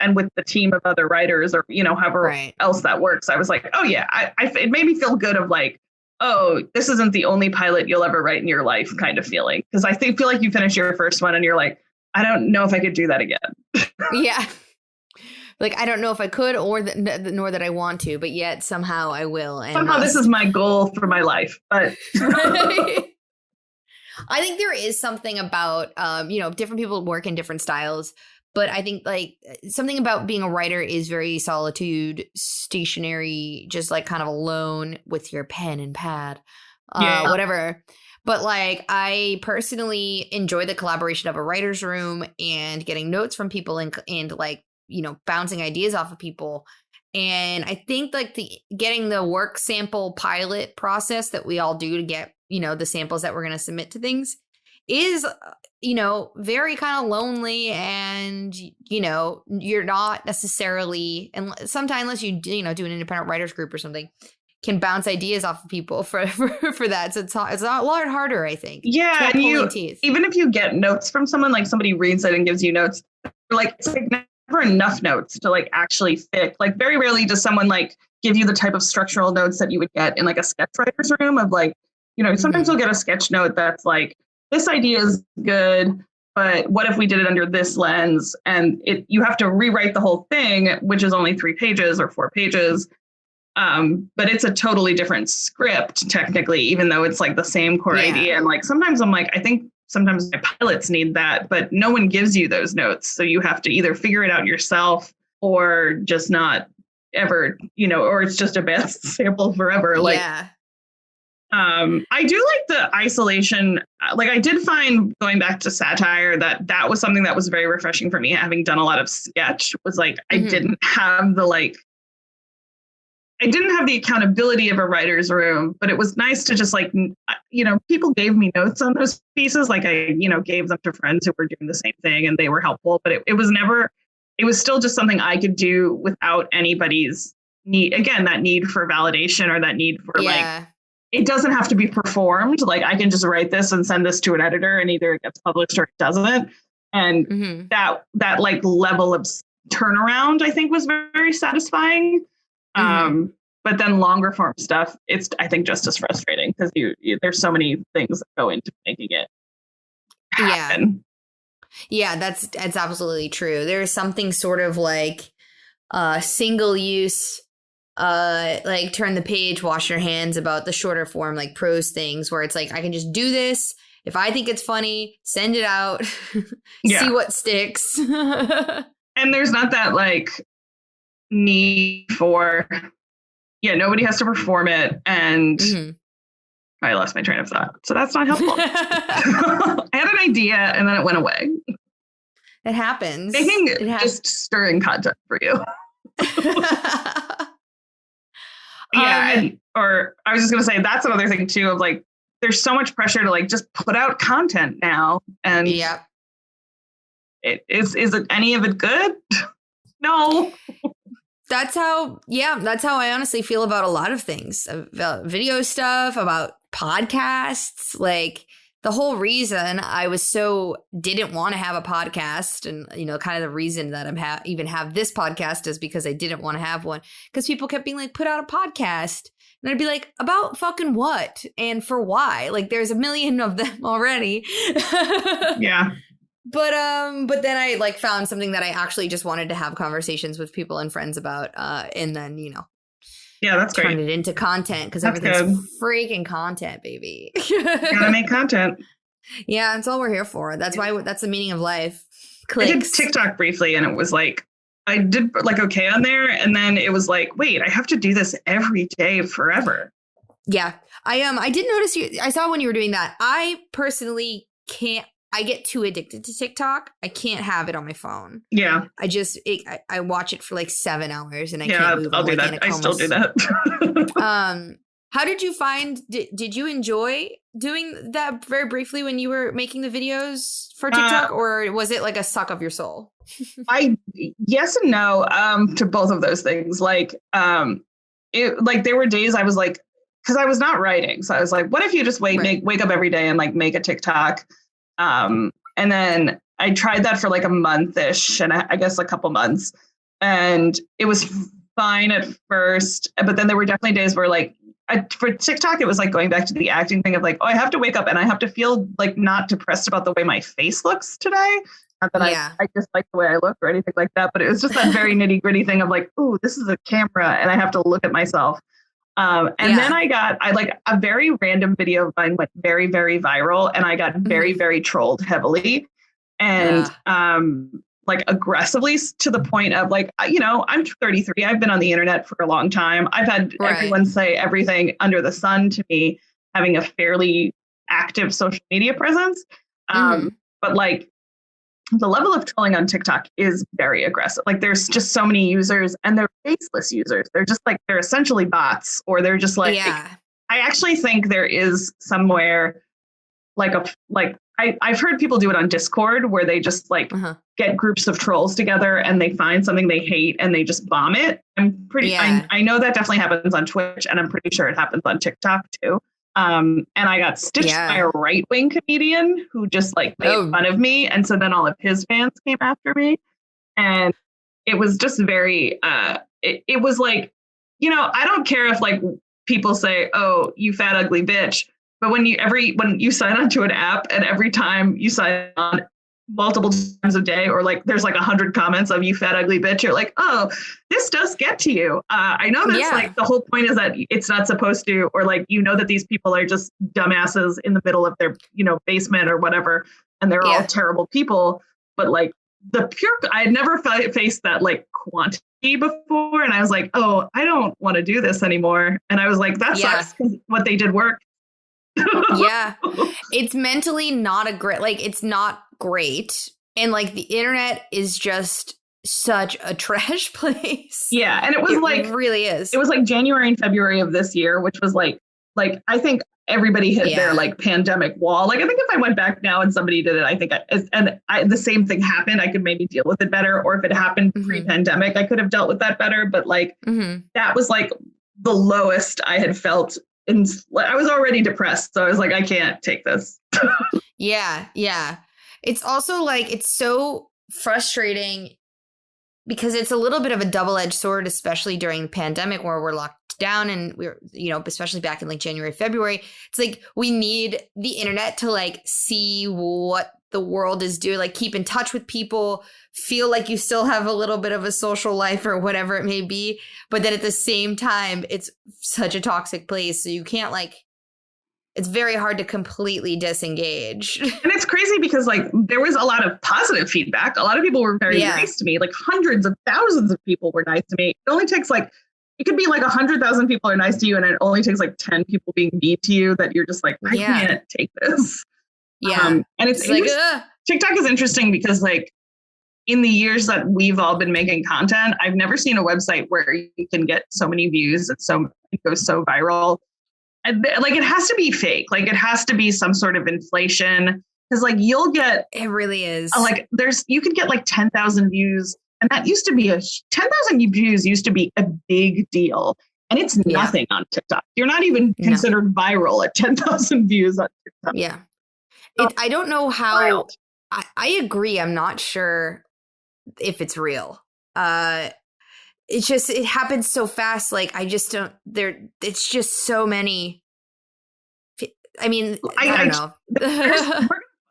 and with the team of other writers or, however else that works, I was like, oh yeah, it made me feel good of like, oh, this isn't the only pilot you'll ever write in your life kind of feeling. Because I feel like you finish your first one and you're like, I don't know if I could do that again. Like, I don't know if I could nor that I want to, but yet somehow I will. And somehow this is my goal for my life. But I think there is something about, different people work in different styles, but I think like something about being a writer is very solitude, stationary, just like kind of alone with your pen and pad, whatever. But like, I personally enjoy the collaboration of a writer's room and getting notes from people and like, bouncing ideas off of people. And I think like getting the work sample pilot process that we all do to get, the samples that we're going to submit to things is, very kind of lonely, and, you're not necessarily, and sometimes unless you, do an independent writers group or something, can bounce ideas off of people for that. So it's a lot harder, I think. Yeah. And even if you get notes from someone, like somebody reads it and gives you notes, like it's like never enough notes to like actually fit. Like very rarely does someone like give you the type of structural notes that you would get in like a sketch writer's room of like, sometimes you'll get a sketch note that's like, this idea is good, but what if we did it under this lens? And you have to rewrite the whole thing, which is only 3 pages or 4 pages. But it's a totally different script, technically, even though it's like the same core idea. And like, sometimes I'm like, I think sometimes my pilots need that, but no one gives you those notes. So you have to either figure it out yourself or just not ever, or it's just a bad sample forever. Like, I do like the isolation. Like I did find, going back to satire, that was something that was very refreshing for me, having done a lot of sketch, was like, I didn't have the accountability of a writer's room, but it was nice to just like, people gave me notes on those pieces. Like I, gave them to friends who were doing the same thing and they were helpful, but it was still just something I could do without anybody's need. Again, that need for validation or that need for like, it doesn't have to be performed. Like I can just write this and send this to an editor and either it gets published or it doesn't. And that like level of turnaround, I think, was very, very satisfying. But then longer form stuff, it's, I think, just as frustrating because there's so many things that go into making it happen. Yeah, that's absolutely true. There's something sort of like single use, like turn the page, wash your hands about the shorter form, like prose things where it's like, I can just do this. If I think it's funny, send it out, see what sticks. And there's not that like need for, nobody has to perform it. And I lost my train of thought. So that's not helpful. I had an idea and then it went away. It happens. Making just stirring content for you. Or I was just going to say, that's another thing too, of like, there's so much pressure to like, just put out content now. And is it any of it good? No. That's how I honestly feel about a lot of things, about video stuff, about podcasts. Like, the whole reason I didn't want to have a podcast, and, you know, kind of the reason that I'm even have this podcast is because I didn't want to have one, because people kept being like, put out a podcast. And I'd be like, about fucking what? And for why? Like, there's a million of them already. Yeah. But then I like found something that I actually just wanted to have conversations with people and friends about. And then, you know, yeah, that's great. Turn it into content, because everything's freaking content, baby. Gotta make content. Yeah, that's all we're here for. That's why. That's the meaning of life. Clicks. I did TikTok briefly, and it was like, I did like okay on there, and then it was like, wait, I have to do this every day forever. Yeah, I did notice you. I saw when you were doing that. I personally can't. I get too addicted to TikTok. I can't have it on my phone. Yeah. I watch it for like 7 hours and I can't can't move. I'll do that. I still do that. How did you find, did you enjoy doing that very briefly when you were making the videos for TikTok, or was it like a suck of your soul? Yes and no, to both of those things. Like, there were days I was like, because I was not writing. So I was like, what if you just wake up every day and like make a TikTok? And then I tried that for like a month-ish, and I guess a couple months, and it was fine at first. But then there were definitely days where like for TikTok, it was like going back to the acting thing of like, oh, I have to wake up and I have to feel like not depressed about the way my face looks today. Not that I just like the way I look or anything like that, but it was just that very nitty gritty thing of like, oh, this is a camera and I have to look at myself. Then I like a very random video of mine went very, very viral, and I got very, very trolled heavily and like aggressively, to the point of like, you know, I'm 33. I've been on the internet for a long time. I've had everyone say everything under the sun to me, having a fairly active social media presence. But like, the level of trolling on TikTok is very aggressive. Like, there's just so many users, and they're faceless users. They're just like, they're essentially bots, or they're just like, I actually think there is somewhere like I've heard people do it on Discord, where they just like get groups of trolls together and they find something they hate and they just bomb it. I know that definitely happens on Twitch, and I'm pretty sure it happens on TikTok too. And I got stitched by a right-wing comedian who just like made fun of me. And so then all of his fans came after me. And it was just very, it was like, you know, I don't care if like people say, oh, you fat, ugly bitch. But when you sign onto an app, and every time you sign on multiple times a day, or like there's like 100 comments of you fat, ugly bitch, you're like, oh, this does get to you. I know that's like the whole point is that it's not supposed to, or like, you know, that these people are just dumbasses in the middle of their, you know, basement or whatever, and they're all terrible people. But like I had never faced that like quantity before, and I was like, oh, I don't want to do this anymore. And I was like, that sucks, because what they did worked. It's mentally not it's not great, and like the internet is just such a trash place. And it really is. It was like January and February of this year, which was like I think everybody hit their like pandemic wall. Like, I think if I went back now and somebody did it, I think the same thing happened, I could maybe deal with it better. Or if it happened pre-pandemic, I could have dealt with that better. But like that was like the lowest I had felt. And I was already depressed. So I was like, I can't take this. Yeah. It's also like, it's so frustrating because it's a little bit of a double-edged sword, especially during the pandemic where we're locked down, and we're, you know, especially back in like January, February. It's like we need the internet to like see what the world is doing, like keep in touch with people, feel like you still have a little bit of a social life or whatever it may be. But then at the same time, it's such a toxic place. So you can't it's very hard to completely disengage. And it's crazy because like there was a lot of positive feedback. A lot of people were very nice to me. Like hundreds of thousands of people were nice to me. It only takes it could be like 100,000 people are nice to you, and it only takes like 10 people being mean to you that you're just like, I can't take this. And it's like, TikTok is interesting because like in the years that we've all been making content, I've never seen a website where you can get so many views. It goes so viral. And like, it has to be fake. Like, it has to be some sort of inflation. Because like you'll get It really is. like you could get like 10,000 views, and that used to be 10,000 views used to be a big deal, and it's nothing on TikTok. You're not even considered viral at 10,000 views on TikTok. Yeah, I don't know how. I agree. I'm not sure if it's real. It's just it happens so fast. Like I just don't. It's just so many. I mean, I don't know.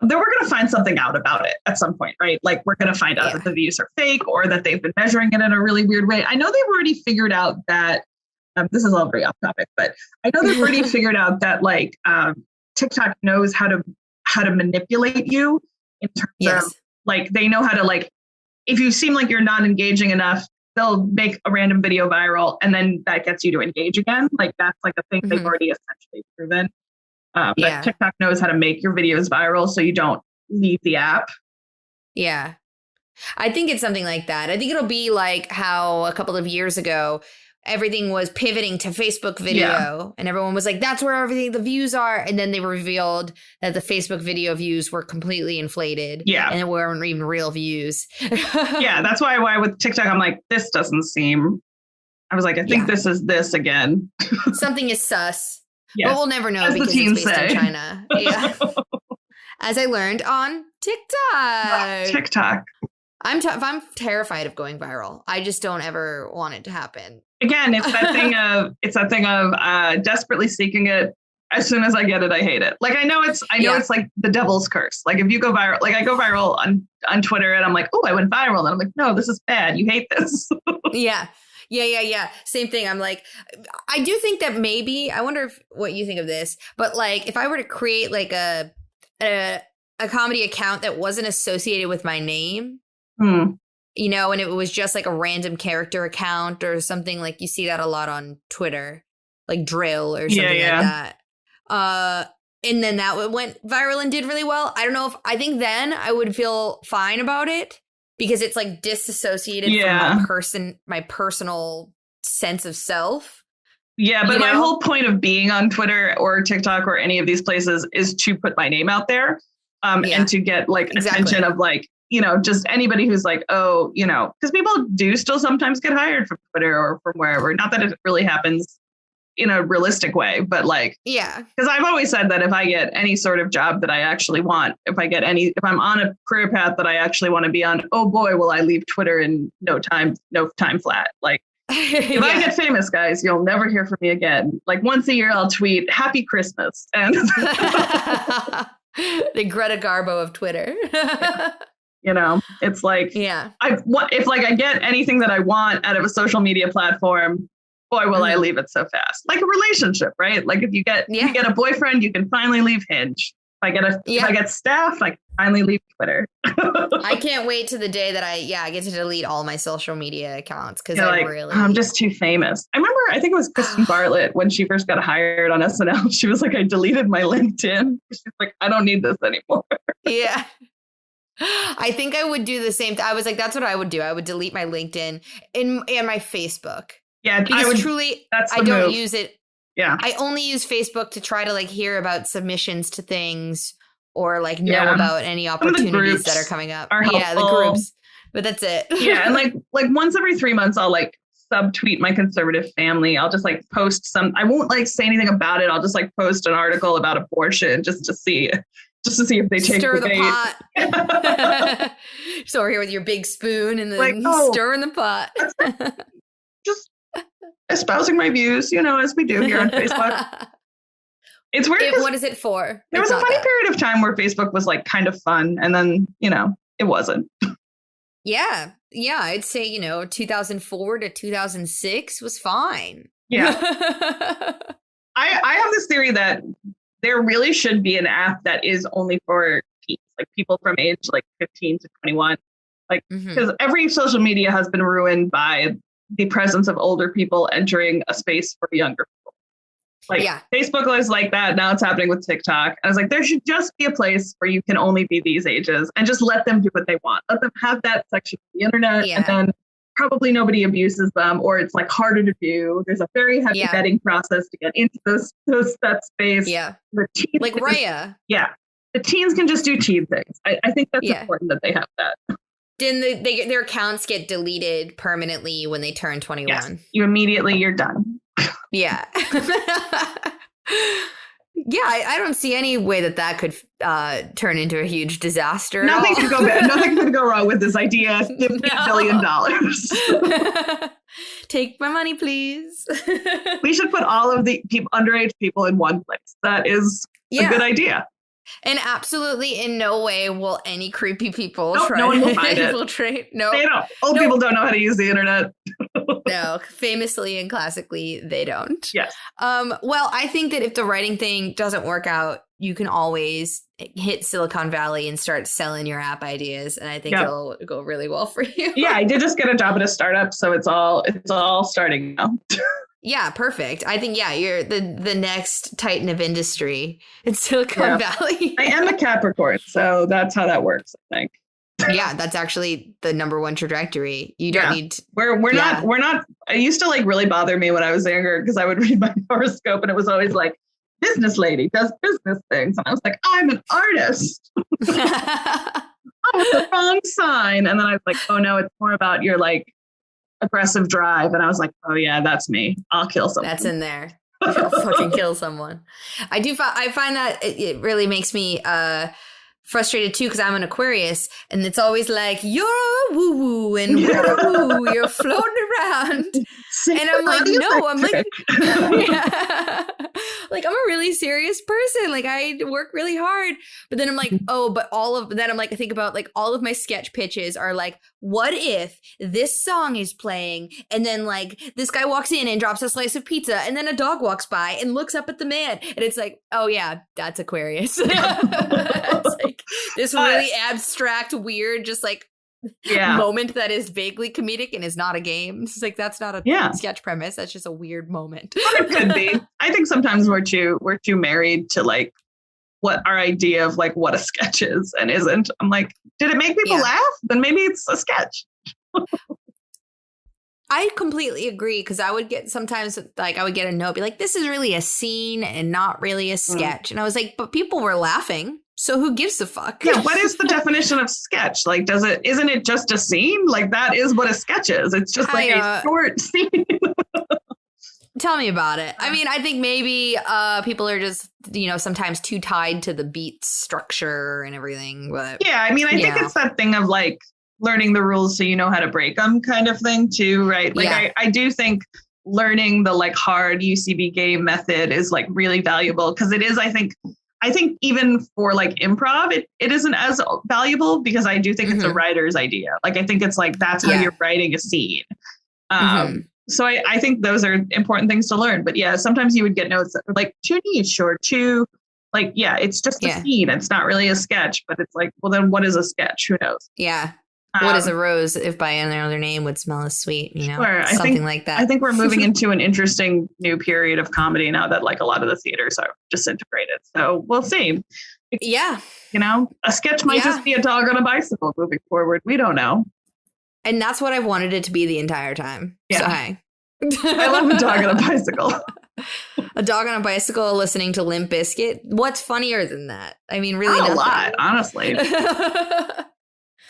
Then we're going to find something out about it at some point, right? Like we're going to find out that the views are fake or that they've been measuring it in a really weird way. I know they've already figured out that this is all very off topic, but I know they've already figured out that like TikTok knows how to manipulate you in terms of like they know how to like if you seem like you're not engaging enough, they'll make a random video viral and then that gets you to engage again. Like that's like a thing they've already essentially proven. But TikTok knows how to make your videos viral so you don't leave the app. Yeah. I think it's something like that. I think it'll be like how a couple of years ago, everything was pivoting to Facebook video and everyone was like, that's where the views are. And then they revealed that the Facebook video views were completely inflated. Yeah. And it weren't even real views. Yeah. That's why with TikTok, I'm like, this doesn't seem, I was like, I think this is this again. Something is sus. Yes. But we'll never know because it's based in China. Yeah. As I learned on TikTok. I'm terrified of going viral. I just don't ever want it to happen. Again, it's that thing of desperately seeking it. As soon as I get it, I hate it. Like I know it's like the devil's curse. Like if you go viral, like I go viral on Twitter and I'm like, oh, I went viral. And I'm like, no, this is bad. You hate this. Yeah. Same thing. I'm like, I do think that maybe, I wonder what you think of this, but like if I were to create like a comedy account that wasn't associated with my name, you know, and it was just like a random character account or something, like you see that a lot on Twitter, like drill or something like that. And then that went viral and did really well. I don't know I think then I would feel fine about it. Because it's like disassociated from my personal sense of self. Yeah, but my whole point of being on Twitter or TikTok or any of these places is to put my name out there and to get like attention of like, you know, just anybody who's like, oh, you know, because people do still sometimes get hired from Twitter or from wherever. Not that it really happens in a realistic way, but like, because I've always said that if I get any sort of job that I actually want, if I'm on a career path that I actually want to be on, oh boy, will I leave Twitter in no time flat. Like if I get famous, guys, you'll never hear from me again. Like once a year I'll tweet Happy Christmas and the Greta Garbo of Twitter. You know, it's like, if like I get anything that I want out of a social media platform, boy, will I leave it so fast. Like a relationship, right? Like if you get a boyfriend, you can finally leave Hinge. If I get staff, I can finally leave Twitter. I can't wait to the day that I get to delete all my social media accounts because I'm just too famous. I remember, I think it was Kristen Bartlett when she first got hired on SNL. She was like, I deleted my LinkedIn. She's like, I don't need this anymore. Yeah. I think I would do the same thing. I was like, that's what I would do. I would delete my LinkedIn and my Facebook. Yeah, because I don't use it. Yeah, I only use Facebook to try to like hear about submissions to things or like know about any opportunities that are coming up. The groups, but that's it. Yeah, and like once every 3 months, I'll like subtweet my conservative family. I'll just like post I won't like say anything about it. I'll just like post an article about abortion just to see if they take stir the pot. So we're here with your big spoon and then stirring the pot. Just espousing my views, you know, as we do here on Facebook. It's weird. What is it for? There was a funny period of time where Facebook was like kind of fun, and then, you know, it wasn't. Yeah, I'd say, you know, 2004 to 2006 was fine. Yeah. I have this theory that there really should be an app that is only for teens, like people from age like 15 to 21. Like, because every social media has been ruined by the presence of older people entering a space for younger people. Like Facebook was like that. Now it's happening with TikTok. I was like, there should just be a place where you can only be these ages and just let them do what they want. Let them have that section of the internet and then probably nobody abuses them, or it's like harder to do. There's a very heavy vetting process to get into that space. Yeah. Like Raya. Yeah. the teens can just do teen things. I think that's important that they have that. Then their accounts get deleted permanently when they turn 21. Yes. You're done. Yeah. Yeah, I don't see any way that could turn into a huge disaster. Nothing could go bad. Nothing could go wrong with this idea. $50 billion. Take my money, please. We should put all of the underage people in one place. That is a good idea. And absolutely in no way will any creepy people try no one will find to it. infiltrate. No, they don't. Old people don't know how to use the internet. No, famously and classically, they don't. Yes. Well, I think that if the writing thing doesn't work out, you can always hit Silicon Valley and start selling your app ideas. And I think it'll go really well for you. Yeah, I did just get a job at a startup. So it's all starting now. Yeah, perfect. I think, you're the next titan of industry in Silicon Valley. I am a Capricorn, so that's how that works, I think. Yeah, that's actually the number one trajectory. You don't need. We're not. It used to like really bother me when I was younger because I would read my horoscope and it was always like, business lady does business things. And I was like, I'm an artist. I'm the wrong sign. And then I was like, oh no, it's more about your like aggressive drive. And I was like, oh yeah, that's me. I'll kill someone. That's in there. I'll fucking kill someone. I find that it really makes me frustrated too because I'm an Aquarius and it's always like you're a woo woo and woo you're floating around and I'm like no I'm like like I'm a really serious person, like I work really hard, but then I'm like I think about like all of my sketch pitches are like, what if this song is playing and then like this guy walks in and drops a slice of pizza and then a dog walks by and looks up at the man and it's like, oh yeah, that's Aquarius. It's like this really abstract, weird, just like moment that is vaguely comedic and is not a game. It's like that's not a sketch premise. That's just a weird moment. It could be. I think sometimes we're too married to like what our idea of like what a sketch is and isn't. I'm like, did it make people laugh? Then maybe it's a sketch. I completely agree because I would get a note be like, this is really a scene and not really a sketch. And I was like, but people were laughing. So who gives a fuck? Yeah, what is the definition of sketch? Like, isn't it just a scene? Like that is what a sketch is. It's just like a short scene. Tell me about it. I mean, I think maybe people are just, sometimes too tied to the beat structure and everything. But yeah, I mean, I think it's that thing of like learning the rules so you know how to break them kind of thing too, right? Like I do think learning the like hard UCB game method is like really valuable because it is, I think even for like improv, it isn't as valuable because I do think it's a writer's idea. Like, I think it's like, that's how you're writing a scene. So I think those are important things to learn. But yeah, sometimes you would get notes that were like too niche or too like, it's just a scene. It's not really a sketch, but it's like, well, then what is a sketch? Who knows? Yeah. What is a rose if by another name would smell as sweet, Sure. Something like that. I think we're moving into an interesting new period of comedy now that like a lot of the theaters are disintegrated. So we'll see. Yeah. A sketch might just be a dog on a bicycle moving forward. We don't know. And that's what I've wanted it to be the entire time. Yeah. So, hey. I love a dog on a bicycle. A dog on a bicycle listening to Limp Bizkit. What's funnier than that? I mean, really not a lot, honestly.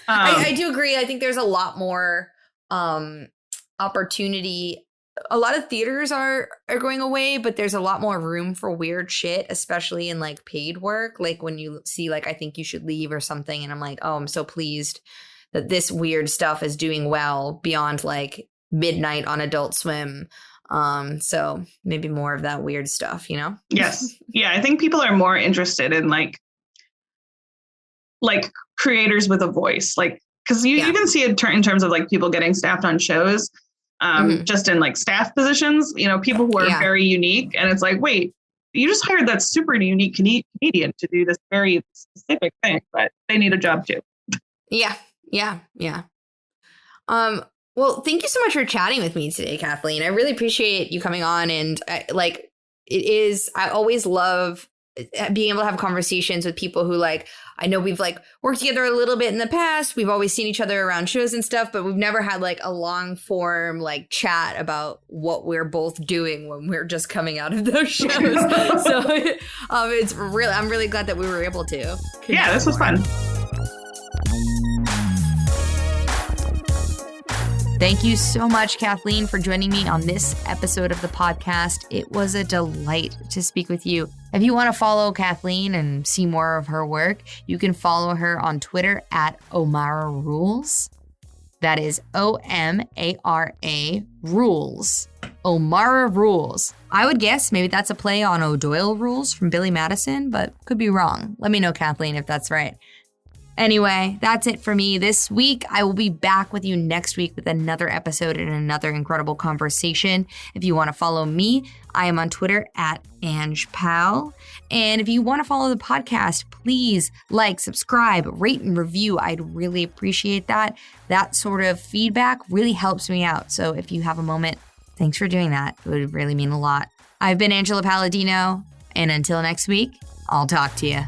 I do agree. I think there's a lot more opportunity. A lot of theaters are going away, but there's a lot more room for weird shit, especially in like paid work. Like when you see like, I think you should leave or something. And I'm like, oh, I'm so pleased that this weird stuff is doing well beyond like midnight on Adult Swim. So maybe more of that weird stuff, Yes. Yeah. I think people are more interested in like creators with a voice, like, because you even see it in terms of like people getting staffed on shows, just in like staff positions, people who are very unique. And it's like, wait, you just hired that super unique comedian to do this very specific thing, but they need a job too. Yeah. Well, thank you so much for chatting with me today, Kathleen. I really appreciate you coming on. And I always love being able to have conversations with people who like, I know we've like worked together a little bit in the past. We've always seen each other around shows and stuff, but we've never had like a long form like chat about what we're both doing when we're just coming out of those shows. So it's really, I'm really glad that we were able to. Yeah, this was fun. Thank you so much, Kathleen, for joining me on this episode of the podcast. It was a delight to speak with you. If you want to follow Kathleen and see more of her work, you can follow her on Twitter at O'Mara Rules. That is OMARA Rules. O'Mara Rules. I would guess maybe that's a play on O'Doyle Rules from Billy Madison, but could be wrong. Let me know, Kathleen, if that's right. Anyway, that's it for me this week. I will be back with you next week with another episode and another incredible conversation. If you want to follow me, I am on Twitter at AngePal. And if you want to follow the podcast, please like, subscribe, rate, and review. I'd really appreciate that. That sort of feedback really helps me out. So if you have a moment, thanks for doing that. It would really mean a lot. I've been Angela Palladino, and until next week, I'll talk to you.